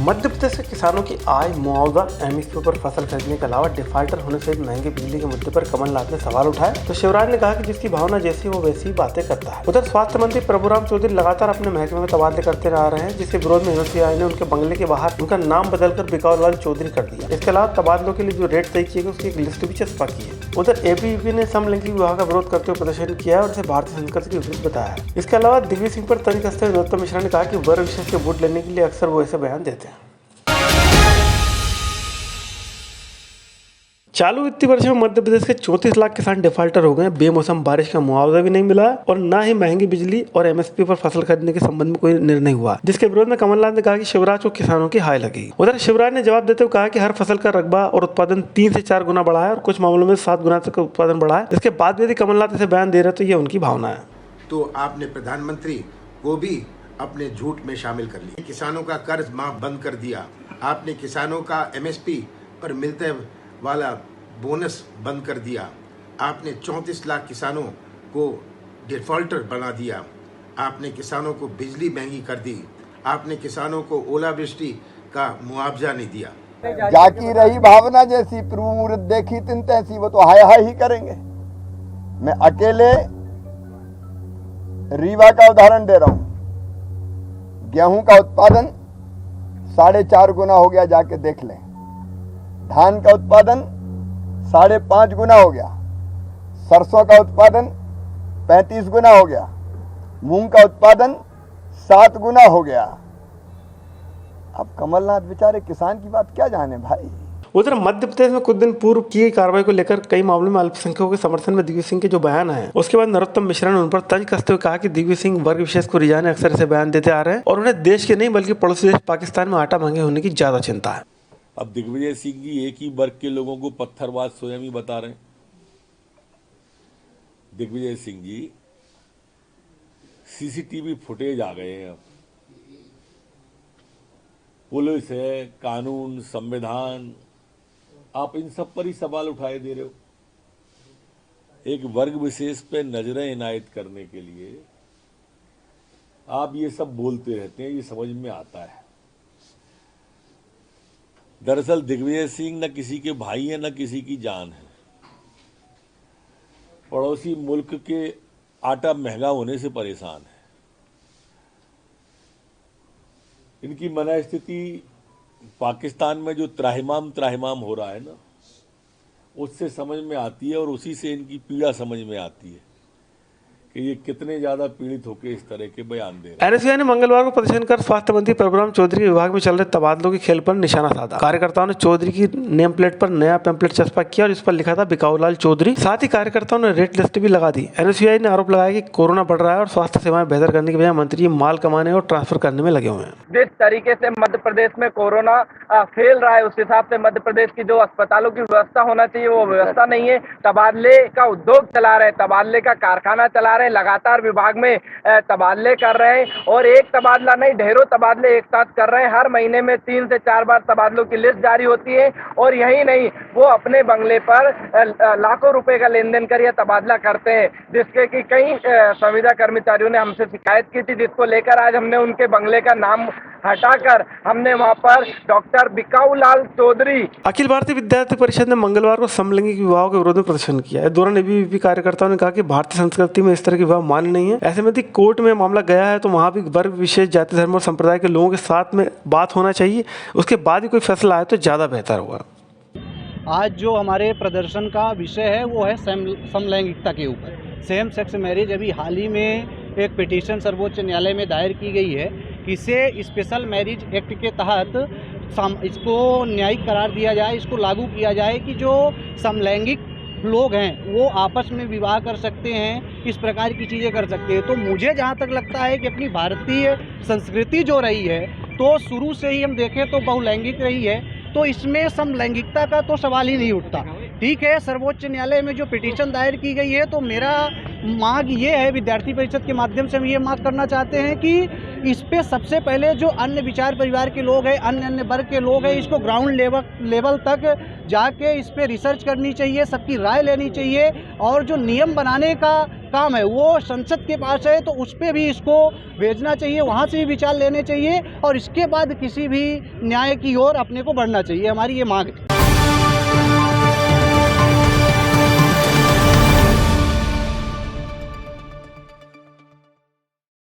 मध्य प्रदेश के किसानों की आय, मुआवजा, एमएसपी पर फसल खरीदने के अलावा डिफाल्टर होने सहित महंगी बिजली के मुद्दे पर कमलनाथ ने सवाल उठाए तो शिवराज ने कहा कि जिसकी भावना जैसी वो वैसी बातें करता है। उधर स्वास्थ्य मंत्री प्रभुराम चौधरी लगातार अपने महकमे में तबादले करते रह रहे हैं, जिसके विरोध में एनएसयूआई ने उनके बंगले के बाहर उनका नाम बदलकर बिकाऊलाल चौधरी कर दिया। इसके अलावा तबादलों के लिए जो रेट तय किए गए उसकी एक लिस्ट भी चस्पा की है। उधर एबीवीपी ने समलैंगिक विवाह का विरोध करते हुए प्रदर्शन किया है और इसे भारतीय संस्कृति के विरुद्ध बताया है। इसके अलावा दिग्विजय सिंह पर तंज कसते हुए नरोत्तम मिश्रा ने कहा कि वर्ग विशेष के वोट लेने के लिए अक्सर वो ऐसे बयान देते हैं। चालू वित्तीय वर्ष में मध्य प्रदेश के 34 लाख किसान डिफाल्टर हो गए। बेमौसम बारिश का मुआवजा भी नहीं मिला और न ही महंगी बिजली और एमएसपी पर फसल खरीदने के संबंध में कोई निर्णय हुआ, जिसके विरोध में कमलनाथ ने कहा कि शिवराज को किसानों की हाय लगी। उधर शिवराज ने जवाब देते हुए कहा कि हर फसल का रकबा और उत्पादन 3 से 4 गुना बढ़ा है और कुछ मामलों में 7 गुना तक उत्पादन बढ़ा है। इसके बाद भी यदि कमलनाथ इसे बयान दे रहे तो ये उनकी भावना है। तो आपने प्रधानमंत्री को भी अपने झूठ में शामिल कर लिया। किसानों का कर्ज माफ बंद कर दिया। आपने किसानों का एमएसपी पर मिलते वाला बोनस बंद कर दिया। आपने 34 लाख किसानों को डिफॉल्टर बना दिया। आपने किसानों को बिजली महंगी कर दी। आपने किसानों को ओलावृष्टि का मुआवजा नहीं दिया। जाकी रही भावना जैसी प्रभु मूर्त देखी तिन तैसी, वो तो हाय हाय ही करेंगे। मैं अकेले रीवा का उदाहरण दे रहा हूं। गेहूं का उत्पादन 4.5 गुना हो गया, जाके देख लें। धान का उत्पादन 5.5 गुना हो गया। सरसों का उत्पादन 35 गुना हो गया। मूंग का उत्पादन 7 गुना हो गया। अब कमलनाथ बेचारे किसान की बात क्या जाने भाई। उधर मध्य प्रदेश में कुछ दिन पूर्व की गई कार्रवाई को लेकर कई मामलों में अल्पसंख्यकों के समर्थन में दिग्विजय सिंह के जो बयान आए, उसके बाद नरोत्तम मिश्रा ने उन पर तंज कसते हुए कहा कि दिग्विजय सिंह वर्ग विशेष को रिझाने अक्सर ऐसे बयान देते आ रहे हैं और उन्हें देश के नहीं बल्कि पड़ोसी देश पाकिस्तान में आटा महंगे होने की ज्यादा चिंता है। अब दिग्विजय सिंह जी एक ही वर्ग के लोगों को पत्थरबाज स्वयं ही बता रहे हैं। दिग्विजय सिंह जी, सीसीटीवी फुटेज आ गए हैं। अब पुलिस है, कानून, संविधान, आप इन सब पर ही सवाल उठाए दे रहे हो। एक वर्ग विशेष पे नजरें इनायत करने के लिए आप ये सब बोलते रहते हैं, ये समझ में आता है। दरअसल दिग्विजय सिंह न किसी के भाई है न किसी की जान है। पड़ोसी मुल्क के आटा महंगा होने से परेशान है। इनकी मनस्थिति पाकिस्तान में जो त्राहिमाम हो रहा है ना, उससे समझ में आती है और उसी से इनकी पीड़ा समझ में आती है कि ये कितने ज्यादा पीड़ित होकर इस तरह के बयान दे रहे हैं। एनएसयूआई ने मंगलवार को प्रदर्शन कर स्वास्थ्य मंत्री प्रभुराम चौधरी के विभाग में चल रहे तबादलों के खेल पर निशाना साधा। कार्यकर्ताओं ने चौधरी की नेम प्लेट पर नया पैम्पलेट चस्पा किया और इस पर लिखा था बिकाऊलाल चौधरी। साथ ही कार्यकर्ताओं ने रेट लिस्ट भी लगा दी। एनएसयूआई ने आरोप लगाया कि कोरोना बढ़ रहा है और स्वास्थ्य सेवाएं बेहतर करने की बजाय मंत्री माल कमाने और ट्रांसफर करने में लगे हुए हैं। जिस तरीके से मध्य प्रदेश में कोरोना फैल रहा है, उस हिसाब से मध्य प्रदेश की जो अस्पतालों की व्यवस्था होना चाहिए वो व्यवस्था नहीं है। तबादले का उद्योग चला रहे, तबादले का कारखाना चला रहे, लगातार विभाग में तबादले कर रहे हैं और एक तबादला नहीं, ढेरों तबादले एक साथ कर रहे हैं। हर महीने में 3 से 4 बार तबादलों की लिस्ट जारी होती है और यही नहीं, वो अपने बंगले पर लाखों रुपए का लेन देन कर यह तबादला करते हैं, जिसके कि कई संविदा कर्मचारियों ने हमसे शिकायत की थी, जिसको लेकर आज हमने उनके बंगले का नाम हटाकर हमने वहां पर डॉक्टर बिकाऊलाल चौधरी। अखिल भारतीय विद्यार्थी परिषद ने मंगलवार को समलैंगिक विवाह के विरोध में प्रदर्शन किया। इस दौरान एबीवीपी कार्यकर्ताओं ने कहा कि भारतीय संस्कृति में इस तरह के विवाह मान्य नहीं है। ऐसे में यदि कोर्ट में मामला गया है तो वहां भी वर्ग विशेष, जाति, धर्म और संप्रदाय के लोगों के साथ में बात होना चाहिए। उसके बाद ही कोई फैसला आए तो ज्यादा बेहतर होगा। आज जो हमारे प्रदर्शन का विषय है वो है समलैंगिकता के ऊपर। सेम सेक्स मैरिज अभी हाल ही में एक पिटीशन सर्वोच्च न्यायालय में दायर की गई है कि इसे स्पेशल मैरिज एक्ट के तहत इसको न्यायिक करार दिया जाए, इसको लागू किया जाए कि जो समलैंगिक लोग हैं वो आपस में विवाह कर सकते हैं, इस प्रकार की चीज़ें कर सकते हैं। तो मुझे जहाँ तक लगता है कि अपनी भारतीय संस्कृति जो रही है तो शुरू से ही हम देखें तो बहुलैंगिक रही है, तो इसमें समलैंगिकता का तो सवाल ही नहीं उठता। ठीक है, सर्वोच्च न्यायालय में जो पिटीशन दायर की गई है, तो मेरा मांग ये है, विद्यार्थी परिषद के माध्यम से हम ये मांग करना चाहते हैं कि इस पे सबसे पहले जो अन्य विचार परिवार के लोग हैं, अन्य वर्ग के लोग हैं, इसको ग्राउंड लेवल तक जाके इस पे रिसर्च करनी चाहिए, सबकी राय लेनी चाहिए, और जो नियम बनाने का काम है वो संसद के पास है, तो उस पर भी इसको भेजना चाहिए, वहाँ से भी विचार लेने चाहिए, और इसके बाद किसी भी न्याय की ओर अपने को बढ़ना चाहिए। हमारी ये मांग है।